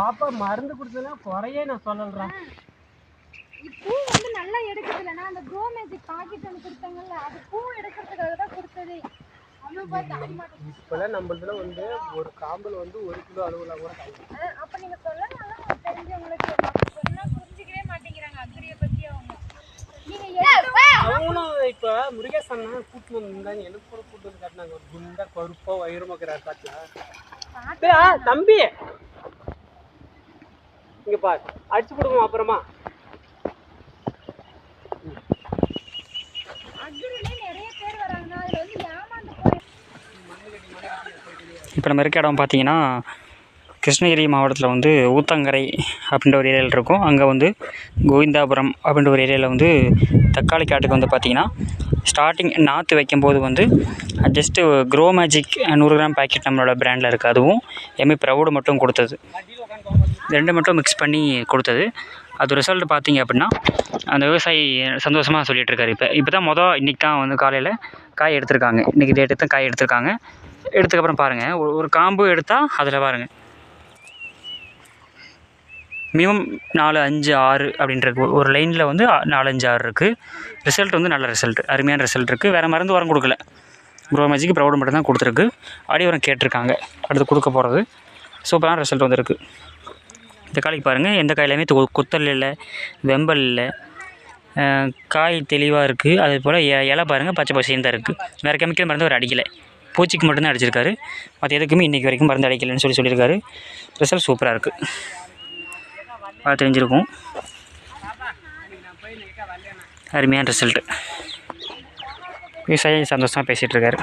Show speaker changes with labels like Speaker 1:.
Speaker 1: பாப்பா மருந்து கொடுத்ததுலாம் குறையே நான் சொல்லறேன்.
Speaker 2: பூ வந்து நல்லா எடுக்கிறதுலனா அந்த க்ரோ மேஜிக் பாக்கெட் ஒன்று கொடுத்தாங்கல்ல, அது பூ எடுக்கிறதுக்காக தான் கொடுத்தது.
Speaker 1: இப்பெல்லாம் நம்மளதுல வந்து ஒரு காம்பல் வந்து 1 கிலோ அளவுல கூட காய்க்கும்.
Speaker 2: அப்ப நீங்க சொல்லலாம் தெரிஞ்சவங்களுக்கு சொன்னா புரிஞ்சுக்கவே மாட்டேங்கிறாங்க அக்ரியை பத்தி அவங்க.
Speaker 1: அவங்களும் இப்ப முருகேஷ் அண்ணா கூட்டு வந்தாங்க, எனக்கு கூட கூட்டு வந்து காட்டினாங்க. ஒரு குண்டா கருப்பா வயிறுமாக்குறாரு பாத்தீங்களா தம்பி? இங்க பாரு, அடிச்சு கொடுங்க அப்புறமா.
Speaker 3: இப்போ நம்ம இருக்க இடம் பார்த்தீங்கன்னா கிருஷ்ணகிரி மாவட்டத்தில் வந்து ஊத்தங்கரை அப்படின்ற ஒரு ஏரியாவில் இருக்கும். அங்கே வந்து கோவிந்தாபுரம் அப்படின்ற ஒரு ஏரியாவில் வந்து தக்காளி காட்டுக்கு வந்து பார்த்திங்கன்னா ஸ்டார்டிங் நாற்று வைக்கும்போது வந்து just grow magic 100 gram packet நம்மளோட பிராண்டில் இருக்குது. அதுவும் எம்ஏ ப்ரௌடு மட்டும் கொடுத்தது, 2 மட்டும் மிக்ஸ் பண்ணி கொடுத்தது. அது ரிசல்ட் பார்த்திங்க அப்படின்னா அந்த விவசாயி சந்தோஷமாக சொல்லிகிட்ருக்காரு. இப்போ தான் இன்றைக்கி தான் வந்து காலையில் காய் எடுத்திருக்காங்க. இன்றைக்கி டேட்டு தான் காய் எடுத்திருக்காங்க. எடுத்ததுக்கப்புறம் பாருங்கள், ஒரு காம்பு எடுத்தால் அதில் பாருங்கள் மினிமம் 4, 5, 6 அப்படின்றது ஒரு லைனில் வந்து 4, 5, 6 இருக்குது. ரிசல்ட் வந்து நல்ல ரிசல்ட், அருமையான ரிசல்ட் இருக்குது. வேறு மருந்து உரம் கொடுக்கல, க்ரோ மேஜிக் ப்ரௌடு மட்டும் தான் கொடுத்துருக்கு. அடி உரம் கேட்டிருக்காங்க, அடுத்து கொடுக்க போகிறது. சூப்பரான ரிசல்ட் வந்துருக்கு. இந்த காய்க்கு பாருங்கள், எந்த காயிலையுமே குத்தல் இல்லை, வெம்பல் இல்லை, காய் தெளிவாக இருக்குது. அதே போல் இலை பாருங்கள் பச்சை பசைன்னு தான் இருக்குது. வேறு கெமிக்கல் மருந்து ஒரு அடிக்கலை, பூச்சிக்கு மட்டும்தான் அடிச்சிருக்காரு. மற்ற எதுக்குமே இன்றைக்கி வரைக்கும் மருந்து அடிக்கலைன்னு சொல்லியிருக்காரு. ரிசல்ட் சூப்பராக இருக்குது, பார்த்து தெரிஞ்சிருக்கும். அருமையான ரிசல்ட்டு. விவசாயி சந்தோஷமாக பேசிகிட்ருக்காரு.